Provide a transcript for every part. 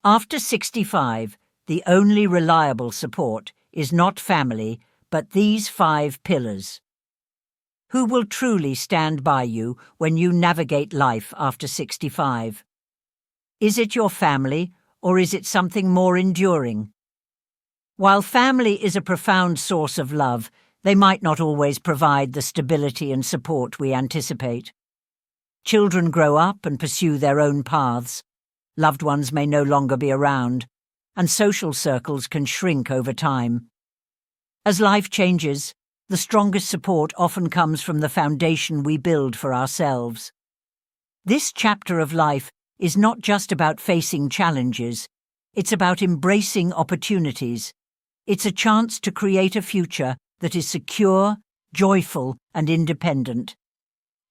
After 65, the only reliable support is not family, but these 5 pillars. Who will truly stand by you when you navigate life after 65? Is it your family, or is it something more enduring? While family is a profound source of love, they might not always provide the stability and support we anticipate. Children grow up and pursue their own paths. Loved ones may no longer be around, and social circles can shrink over time. As life changes, the strongest support often comes from the foundation we build for ourselves. This chapter of life is not just about facing challenges, it's about embracing opportunities. It's a chance to create a future that is secure, joyful, and independent.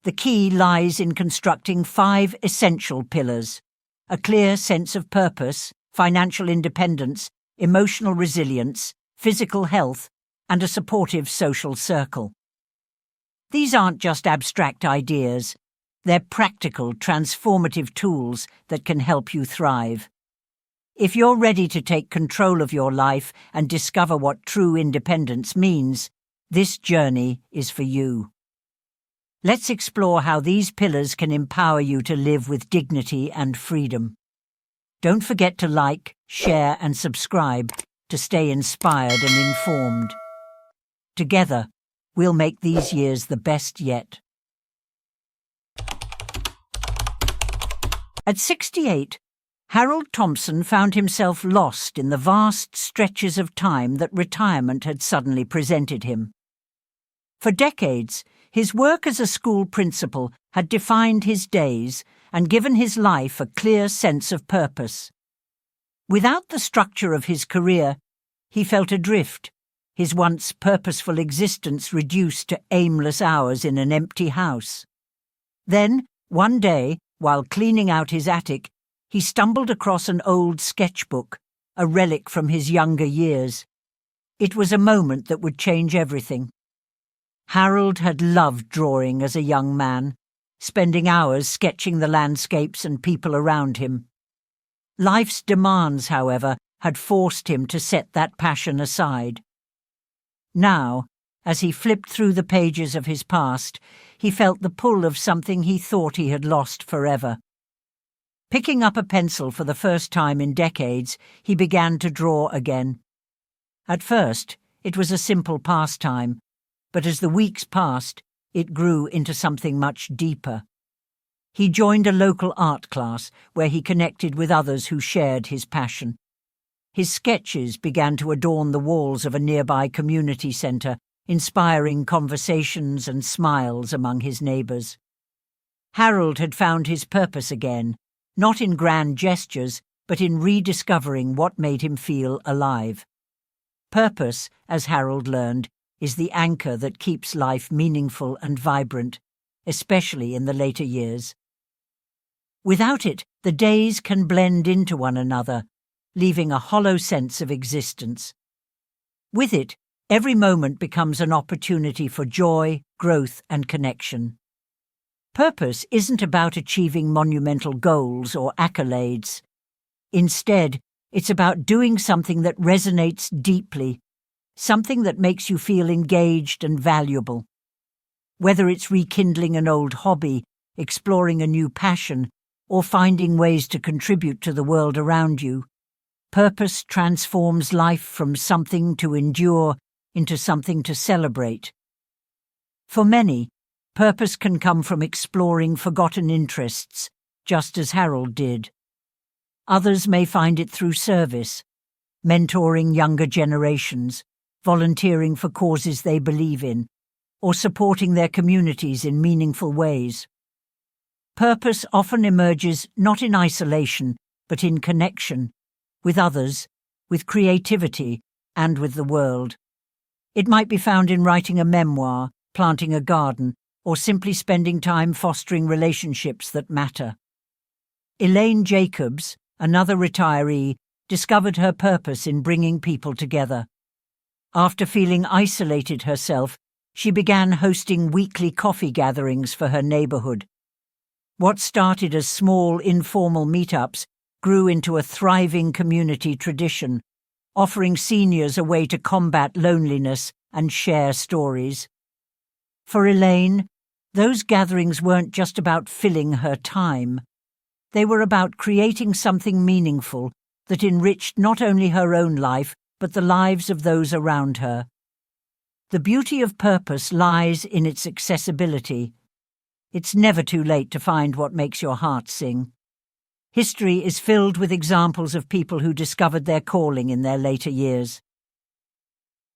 The key lies in constructing 5 essential pillars: a clear sense of purpose, financial independence, emotional resilience, physical health, and a supportive social circle. These aren't just abstract ideas. They're practical, transformative tools that can help you thrive. If you're ready to take control of your life and discover what true independence means, this journey is for you. Let's explore how these pillars can empower you to live with dignity and freedom. Don't forget to like, share, and subscribe to stay inspired and informed. Together, we'll make these years the best yet. At 68, Harold Thompson found himself lost in the vast stretches of time that retirement had suddenly presented him. For decades, his work as a school principal had defined his days and given his life a clear sense of purpose. Without the structure of his career, he felt adrift, his once purposeful existence reduced to aimless hours in an empty house. Then, one day, while cleaning out his attic, he stumbled across an old sketchbook, a relic from his younger years. It was a moment that would change everything. Harold had loved drawing as a young man, spending hours sketching the landscapes and people around him. Life's demands, however, had forced him to set that passion aside. Now, as he flipped through the pages of his past, he felt the pull of something he thought he had lost forever. Picking up a pencil for the first time in decades, he began to draw again. At first, it was a simple pastime, but as the weeks passed, it grew into something much deeper. He joined a local art class where he connected with others who shared his passion. His sketches began to adorn the walls of a nearby community centre, inspiring conversations and smiles among his neighbours. Harold had found his purpose again, not in grand gestures, but in rediscovering what made him feel alive. Purpose, as Harold learned, is the anchor that keeps life meaningful and vibrant, especially in the later years. Without it, the days can blend into one another, leaving a hollow sense of existence. With it, every moment becomes an opportunity for joy, growth, and connection. Purpose isn't about achieving monumental goals or accolades. Instead, it's about doing something that resonates deeply, something that makes you feel engaged and valuable. Whether it's rekindling an old hobby, exploring a new passion, or finding ways to contribute to the world around you, purpose transforms life from something to endure into something to celebrate. For many, purpose can come from exploring forgotten interests, just as Harold did. Others may find it through service, mentoring younger generations, volunteering for causes they believe in, or supporting their communities in meaningful ways. Purpose often emerges not in isolation, but in connection, with others, with creativity, and with the world. It might be found in writing a memoir, planting a garden, or simply spending time fostering relationships that matter. Elaine Jacobs, another retiree, discovered her purpose in bringing people together. After feeling isolated herself, she began hosting weekly coffee gatherings for her neighborhood. What started as small, informal meetups grew into a thriving community tradition, offering seniors a way to combat loneliness and share stories. For Elaine, those gatherings weren't just about filling her time. They were about creating something meaningful that enriched not only her own life, but the lives of those around her. The beauty of purpose lies in its accessibility. It's never too late to find what makes your heart sing. History is filled with examples of people who discovered their calling in their later years.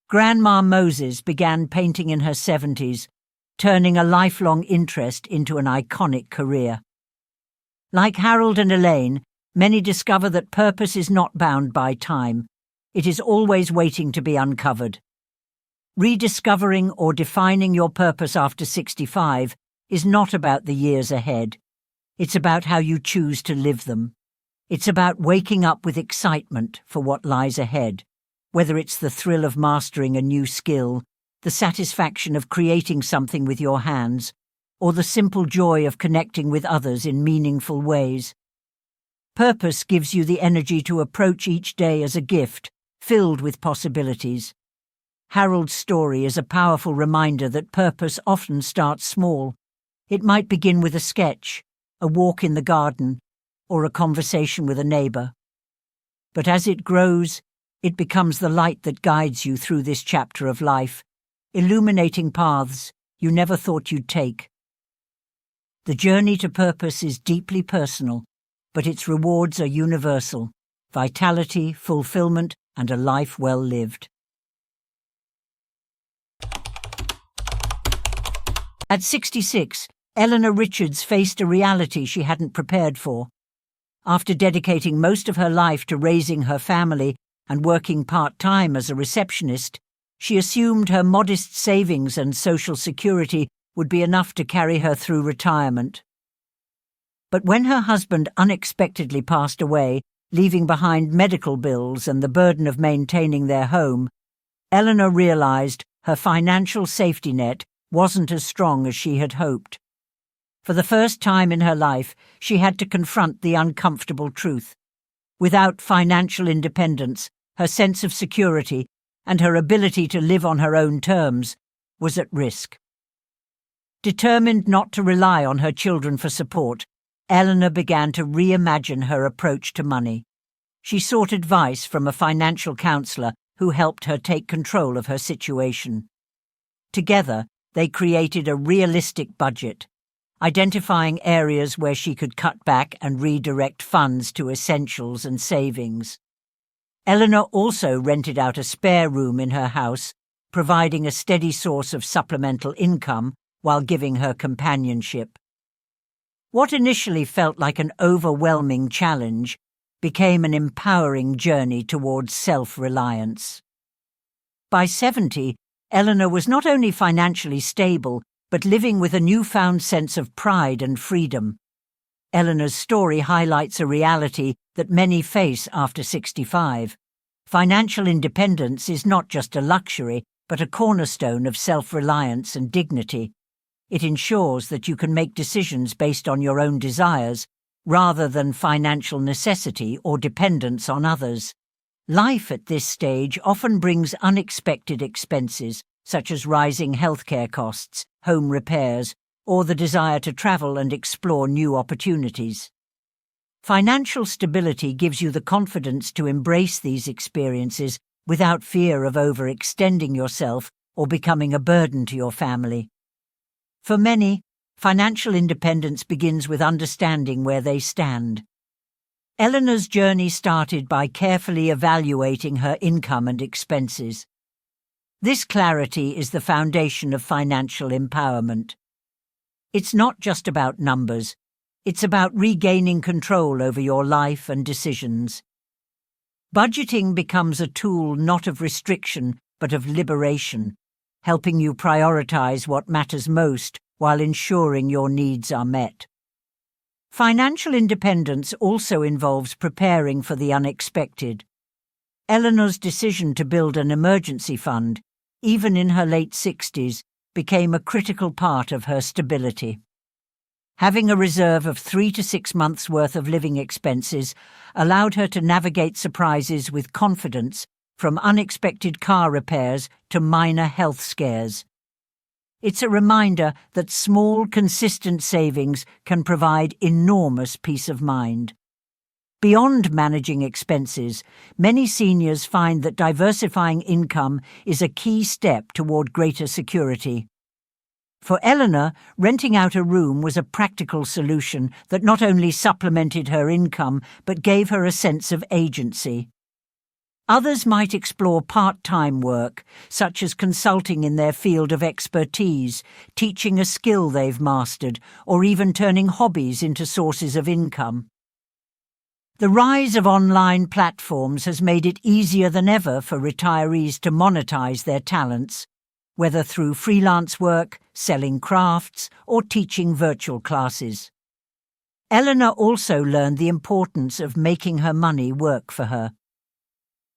Grandma Moses began painting in her 70s, turning a lifelong interest into an iconic career. Like Harold and Elaine, many discover that purpose is not bound by time. It is always waiting to be uncovered. Rediscovering or defining your purpose after 65 is not about the years ahead. It's about how you choose to live them. It's about waking up with excitement for what lies ahead, whether it's the thrill of mastering a new skill, the satisfaction of creating something with your hands, or the simple joy of connecting with others in meaningful ways. Purpose gives you the energy to approach each day as a gift, filled with possibilities. Harold's story is a powerful reminder that purpose often starts small. It might begin with a sketch, a walk in the garden, or a conversation with a neighbor. But as it grows, it becomes the light that guides you through this chapter of life, illuminating paths you never thought you'd take. The journey to purpose is deeply personal, but its rewards are universal: vitality, fulfillment, and a life well lived. At 66, Eleanor Richards faced a reality she hadn't prepared for. After dedicating most of her life to raising her family and working part-time as a receptionist, she assumed her modest savings and social security would be enough to carry her through retirement. But when her husband unexpectedly passed away, leaving behind medical bills and the burden of maintaining their home, Eleanor realized her financial safety net wasn't as strong as she had hoped. For the first time in her life, she had to confront the uncomfortable truth. Without financial independence, her sense of security and her ability to live on her own terms was at risk. Determined not to rely on her children for support, Eleanor began to reimagine her approach to money. She sought advice from a financial counselor who helped her take control of her situation. Together, they created a realistic budget, identifying areas where she could cut back and redirect funds to essentials and savings. Eleanor also rented out a spare room in her house, providing a steady source of supplemental income while giving her companionship. What initially felt like an overwhelming challenge became an empowering journey towards self-reliance. By 70, Eleanor was not only financially stable, but living with a newfound sense of pride and freedom. Eleanor's story highlights a reality that many face after 65. Financial independence is not just a luxury, but a cornerstone of self-reliance and dignity. It ensures that you can make decisions based on your own desires, rather than financial necessity or dependence on others. Life at this stage often brings unexpected expenses, such as rising healthcare costs, home repairs, or the desire to travel and explore new opportunities. Financial stability gives you the confidence to embrace these experiences without fear of overextending yourself or becoming a burden to your family. For many, financial independence begins with understanding where they stand. Eleanor's journey started by carefully evaluating her income and expenses. This clarity is the foundation of financial empowerment. It's not just about numbers. It's about regaining control over your life and decisions. Budgeting becomes a tool not of restriction, but of liberation, helping you prioritize what matters most while ensuring your needs are met. Financial independence also involves preparing for the unexpected. Eleanor's decision to build an emergency fund, even in her late 60s, became a critical part of her stability. Having a reserve of 3 to 6 months' worth of living expenses allowed her to navigate surprises with confidence, from unexpected car repairs to minor health scares. It's a reminder that small, consistent savings can provide enormous peace of mind. Beyond managing expenses, many seniors find that diversifying income is a key step toward greater security. For Eleanor, renting out a room was a practical solution that not only supplemented her income but gave her a sense of agency. Others might explore part-time work, such as consulting in their field of expertise, teaching a skill they've mastered, or even turning hobbies into sources of income. The rise of online platforms has made it easier than ever for retirees to monetize their talents, whether through freelance work, selling crafts, or teaching virtual classes. Eleanor also learned the importance of making her money work for her.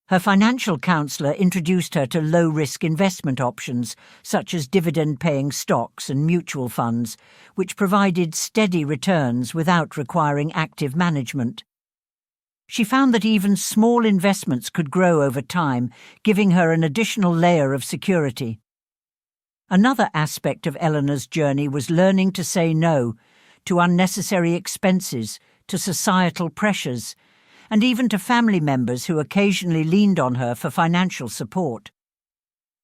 Her financial counselor introduced her to low-risk investment options, such as dividend-paying stocks and mutual funds, which provided steady returns without requiring active management. She found that even small investments could grow over time, giving her an additional layer of security. Another aspect of Eleanor's journey was learning to say no to unnecessary expenses, to societal pressures, and even to family members who occasionally leaned on her for financial support.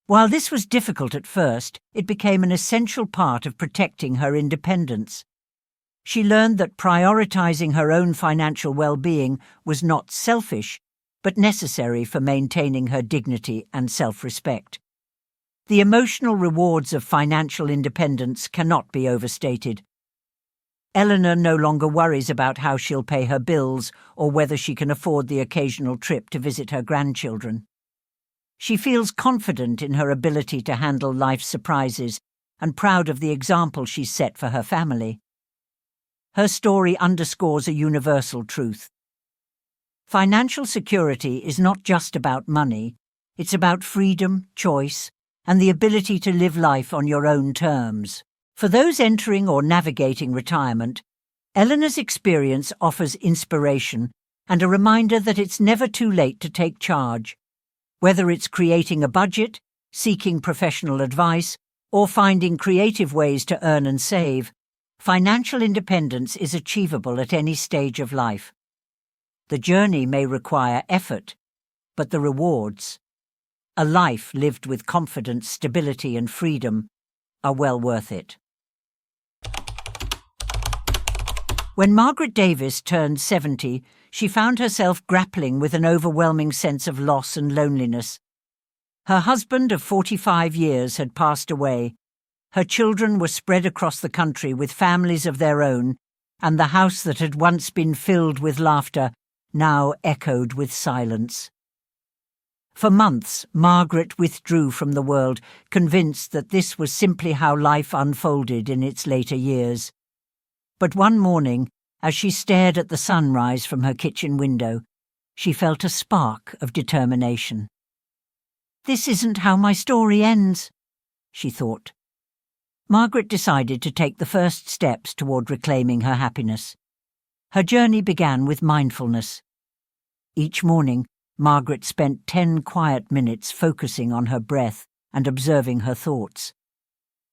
While this was difficult at first, it became an essential part of protecting her independence. She learned that prioritizing her own financial well-being was not selfish, but necessary for maintaining her dignity and self-respect. The emotional rewards of financial independence cannot be overstated. Eleanor no longer worries about how she'll pay her bills or whether she can afford the occasional trip to visit her grandchildren. She feels confident in her ability to handle life's surprises and proud of the example she's set for her family. Her story underscores a universal truth. Financial security is not just about money, it's about freedom, choice, and the ability to live life on your own terms. For those entering or navigating retirement, Eleanor's experience offers inspiration and a reminder that it's never too late to take charge. Whether it's creating a budget, seeking professional advice, or finding creative ways to earn and save, financial independence is achievable at any stage of life. The journey may require effort, but the rewards, a life lived with confidence, stability, and freedom, are well worth it. When Margaret Davis turned 70, she found herself grappling with an overwhelming sense of loss and loneliness. Her husband of 45 years had passed away. Her children were spread across the country with families of their own, and the house that had once been filled with laughter now echoed with silence. For months, Margaret withdrew from the world, convinced that this was simply how life unfolded in its later years. But one morning, as she stared at the sunrise from her kitchen window, she felt a spark of determination. "This isn't how my story ends," she thought. Margaret decided to take the first steps toward reclaiming her happiness. Her journey began with mindfulness. Each morning, Margaret spent 10 quiet minutes focusing on her breath and observing her thoughts.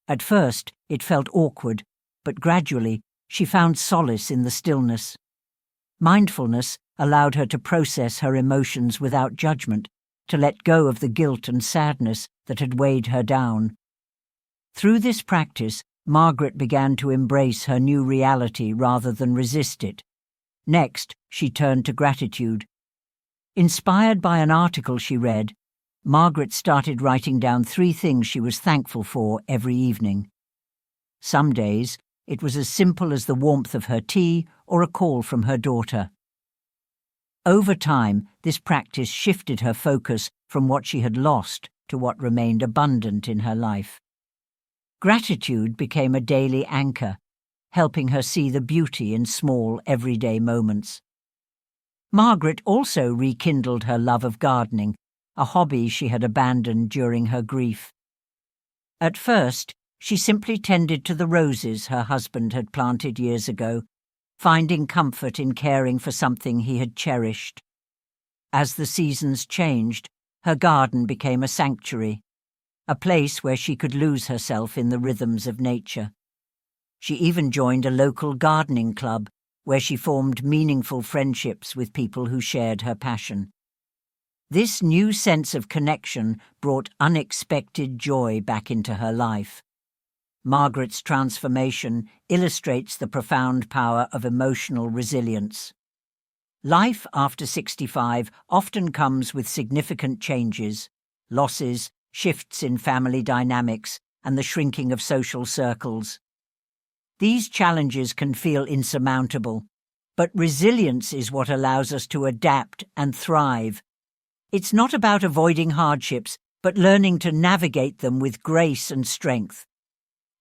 At first, it felt awkward, but gradually, she found solace in the stillness. Mindfulness allowed her to process her emotions without judgment, to let go of the guilt and sadness that had weighed her down. Through this practice, Margaret began to embrace her new reality rather than resist it. Next, she turned to gratitude. Inspired by an article she read, Margaret started writing down 3 things she was thankful for every evening. Some days, it was as simple as the warmth of her tea or a call from her daughter. Over time, this practice shifted her focus from what she had lost to what remained abundant in her life. Gratitude became a daily anchor, helping her see the beauty in small, everyday moments. Margaret also rekindled her love of gardening, a hobby she had abandoned during her grief. At first, she simply tended to the roses her husband had planted years ago, finding comfort in caring for something he had cherished. As the seasons changed, her garden became a sanctuary, a place where she could lose herself in the rhythms of nature. She even joined a local gardening club, where she formed meaningful friendships with people who shared her passion. This new sense of connection brought unexpected joy back into her life. Margaret's transformation illustrates the profound power of emotional resilience. Life after 65 often comes with significant changes, losses, shifts in family dynamics, and the shrinking of social circles. These challenges can feel insurmountable, but resilience is what allows us to adapt and thrive. It's not about avoiding hardships, but learning to navigate them with grace and strength.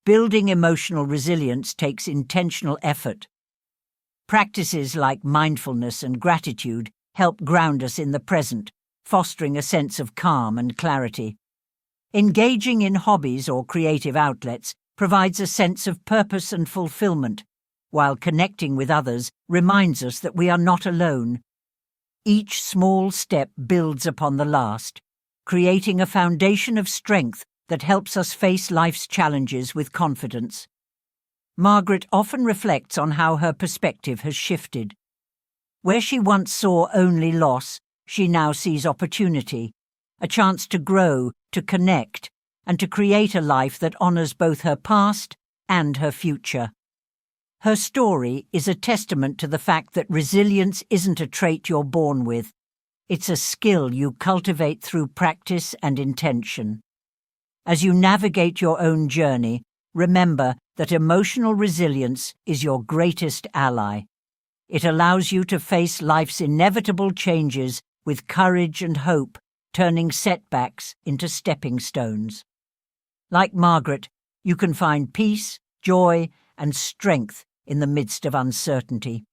Building emotional resilience takes intentional effort. Practices like mindfulness and gratitude help ground us in the present, fostering a sense of calm and clarity. Engaging in hobbies or creative outlets provides a sense of purpose and fulfillment, while connecting with others reminds us that we are not alone. Each small step builds upon the last, creating a foundation of strength that helps us face life's challenges with confidence. Margaret often reflects on how her perspective has shifted. Where she once saw only loss, she now sees opportunity, a chance to grow, to connect, and to create a life that honors both her past and her future. Her story is a testament to the fact that resilience isn't a trait you're born with. It's a skill you cultivate through practice and intention. As you navigate your own journey, remember that emotional resilience is your greatest ally. It allows you to face life's inevitable changes with courage and hope, turning setbacks into stepping stones. Like Margaret, you can find peace, joy, and strength in the midst of uncertainty.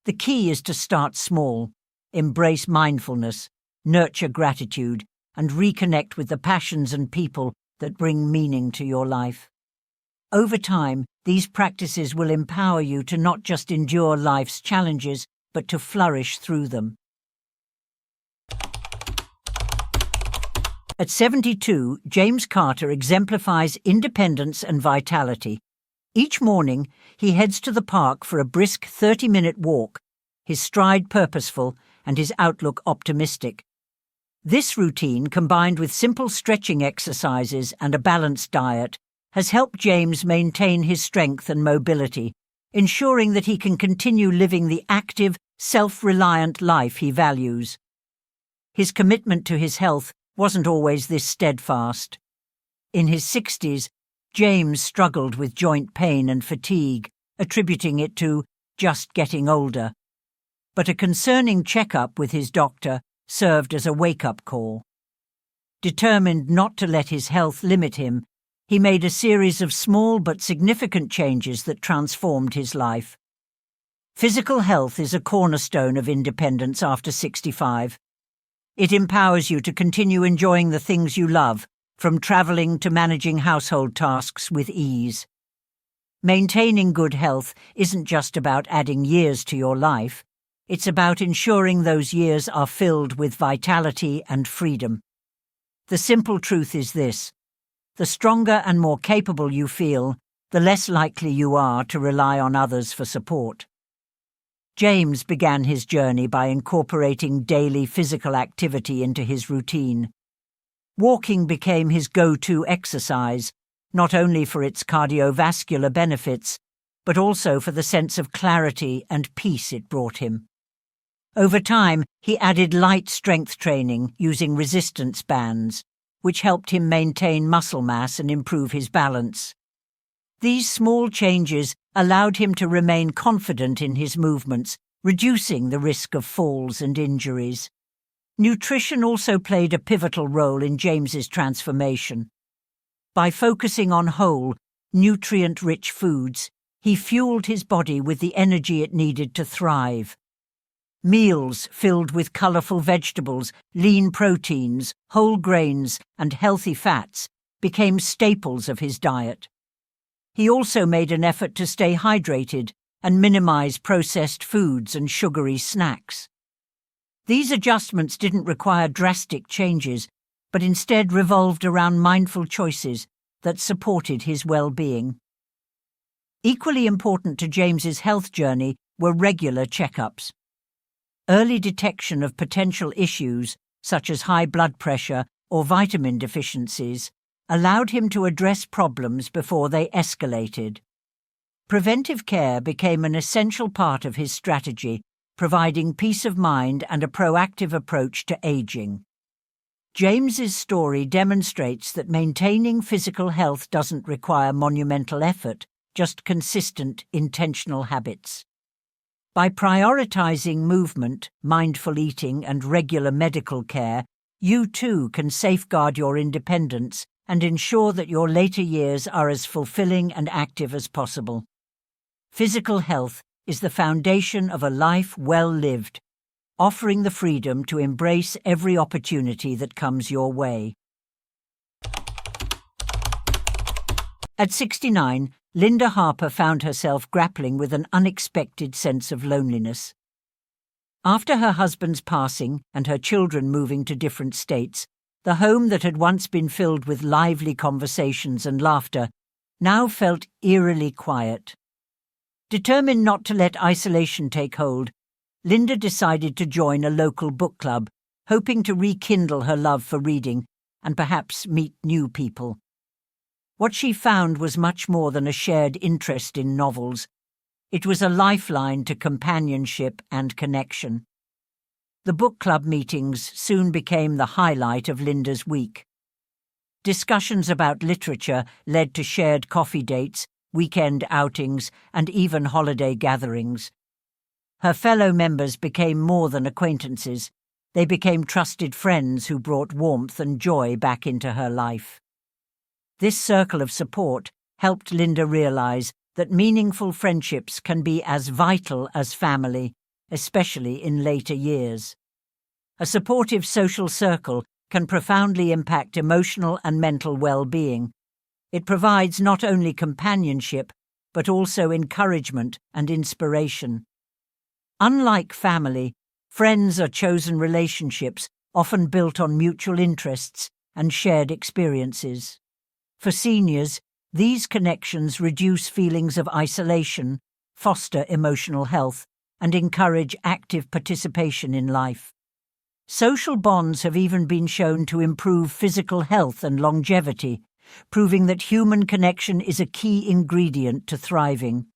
The key is to start small, embrace mindfulness, nurture gratitude, and reconnect with the passions and people that bring meaning to your life. Over time, these practices will empower you to not just endure life's challenges, but to flourish through them. At 72, James Carter exemplifies independence and vitality. Each morning, he heads to the park for a brisk 30-minute walk, his stride purposeful and his outlook optimistic. This routine, combined with simple stretching exercises and a balanced diet, has helped James maintain his strength and mobility, ensuring that he can continue living the active, self-reliant life he values. His commitment to his health wasn't always this steadfast. In his 60s, James struggled with joint pain and fatigue, attributing it to just getting older. But a concerning checkup with his doctor served as a wake-up call. Determined not to let his health limit him, he made a series of small but significant changes that transformed his life. Physical health is a cornerstone of independence after 65. It empowers you to continue enjoying the things you love, from traveling to managing household tasks with ease. Maintaining good health isn't just about adding years to your life. It's about ensuring those years are filled with vitality and freedom. The simple truth is this: the stronger and more capable you feel, the less likely you are to rely on others for support. James began his journey by incorporating daily physical activity into his routine. Walking became his go-to exercise, not only for its cardiovascular benefits, but also for the sense of clarity and peace it brought him. Over time, he added light strength training using resistance bands, which helped him maintain muscle mass and improve his balance. These small changes allowed him to remain confident in his movements, reducing the risk of falls and injuries. Nutrition also played a pivotal role in James's transformation. By focusing on whole, nutrient-rich foods, he fueled his body with the energy it needed to thrive. Meals filled with colourful vegetables, lean proteins, whole grains, and healthy fats became staples of his diet. He also made an effort to stay hydrated and minimize processed foods and sugary snacks. These adjustments didn't require drastic changes, but instead revolved around mindful choices that supported his well-being. Equally important to James's health journey were regular checkups. Early detection of potential issues, such as high blood pressure or vitamin deficiencies, allowed him to address problems before they escalated. Preventive care became an essential part of his strategy, providing peace of mind and a proactive approach to aging. James's story demonstrates that maintaining physical health doesn't require monumental effort, just consistent, intentional habits. By prioritizing movement, mindful eating, and regular medical care, you too can safeguard your independence and ensure that your later years are as fulfilling and active as possible. Physical health is the foundation of a life well lived, offering the freedom to embrace every opportunity that comes your way. At 69, Linda Harper found herself grappling with an unexpected sense of loneliness. After her husband's passing and her children moving to different states, the home that had once been filled with lively conversations and laughter now felt eerily quiet. Determined not to let isolation take hold, Linda decided to join a local book club, hoping to rekindle her love for reading and perhaps meet new people. What she found was much more than a shared interest in novels. It was a lifeline to companionship and connection. The book club meetings soon became the highlight of Linda's week. Discussions about literature led to shared coffee dates, weekend outings, and even holiday gatherings. Her fellow members became more than acquaintances. They became trusted friends who brought warmth and joy back into her life. This circle of support helped Linda realize that meaningful friendships can be as vital as family, especially in later years. A supportive social circle can profoundly impact emotional and mental well-being. It provides not only companionship, but also encouragement and inspiration. Unlike family, friends are chosen relationships often built on mutual interests and shared experiences. For seniors, these connections reduce feelings of isolation, foster emotional health, and encourage active participation in life. Social bonds have even been shown to improve physical health and longevity, proving that human connection is a key ingredient to thriving.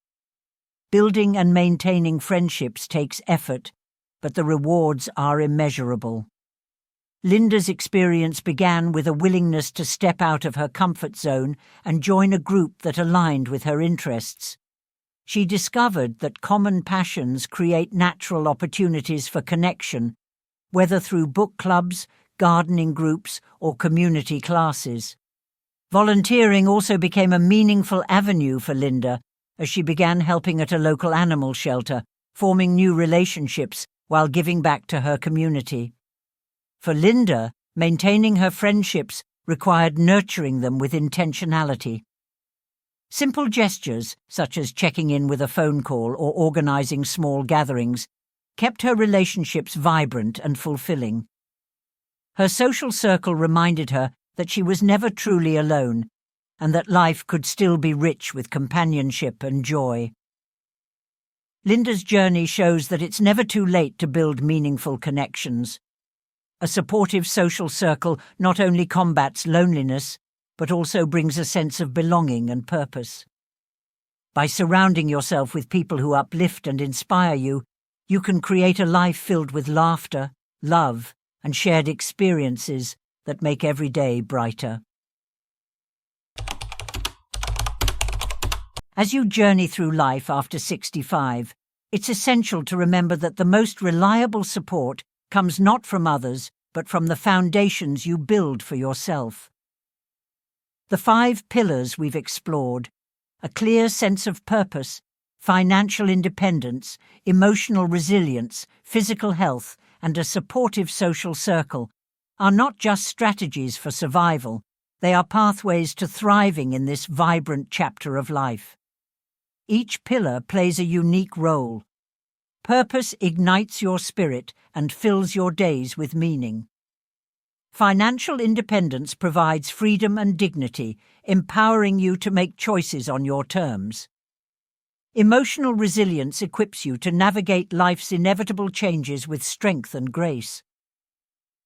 Building and maintaining friendships takes effort, but the rewards are immeasurable. Linda's experience began with a willingness to step out of her comfort zone and join a group that aligned with her interests. She discovered that common passions create natural opportunities for connection, whether through book clubs, gardening groups, or community classes. Volunteering also became a meaningful avenue for Linda as she began helping at a local animal shelter, forming new relationships while giving back to her community. For Linda, maintaining her friendships required nurturing them with intentionality. Simple gestures, such as checking in with a phone call or organizing small gatherings, kept her relationships vibrant and fulfilling. Her social circle reminded her that she was never truly alone, and that life could still be rich with companionship and joy. Linda's journey shows that it's never too late to build meaningful connections. A supportive social circle not only combats loneliness, but also brings a sense of belonging and purpose. By surrounding yourself with people who uplift and inspire you, you can create a life filled with laughter, love, and shared experiences that make every day brighter. As you journey through life after 65, it's essential to remember that the most reliable support comes not from others, but from the foundations you build for yourself. The 5 pillars we've explored, a clear sense of purpose, financial independence, emotional resilience, physical health, and a supportive social circle, are not just strategies for survival, They are pathways to thriving in this vibrant chapter of life. Each pillar plays a unique role. Purpose ignites your spirit and fills your days with meaning. Financial independence provides freedom and dignity, empowering you to make choices on your terms. Emotional resilience equips you to navigate life's inevitable changes with strength and grace.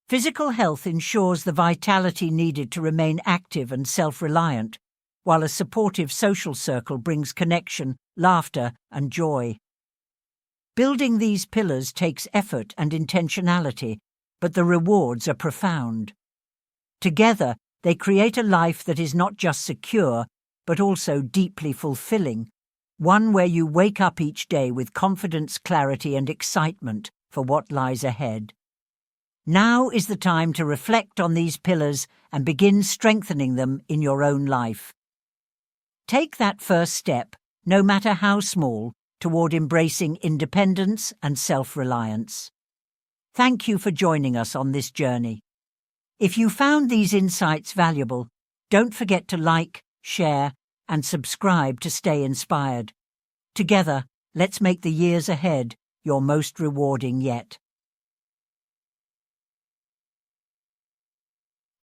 Physical health ensures the vitality needed to remain active and self-reliant, while a supportive social circle brings connection, laughter, and joy. Building these pillars takes effort and intentionality, but the rewards are profound. Together, they create a life that is not just secure, but also deeply fulfilling, one where you wake up each day with confidence, clarity, and excitement for what lies ahead. Now is the time to reflect on these pillars and begin strengthening them in your own life. Take that first step, no matter how small, toward embracing independence and self-reliance. Thank you for joining us on this journey. If you found these insights valuable, don't forget to like, share, and subscribe to stay inspired. Together, let's make the years ahead your most rewarding yet.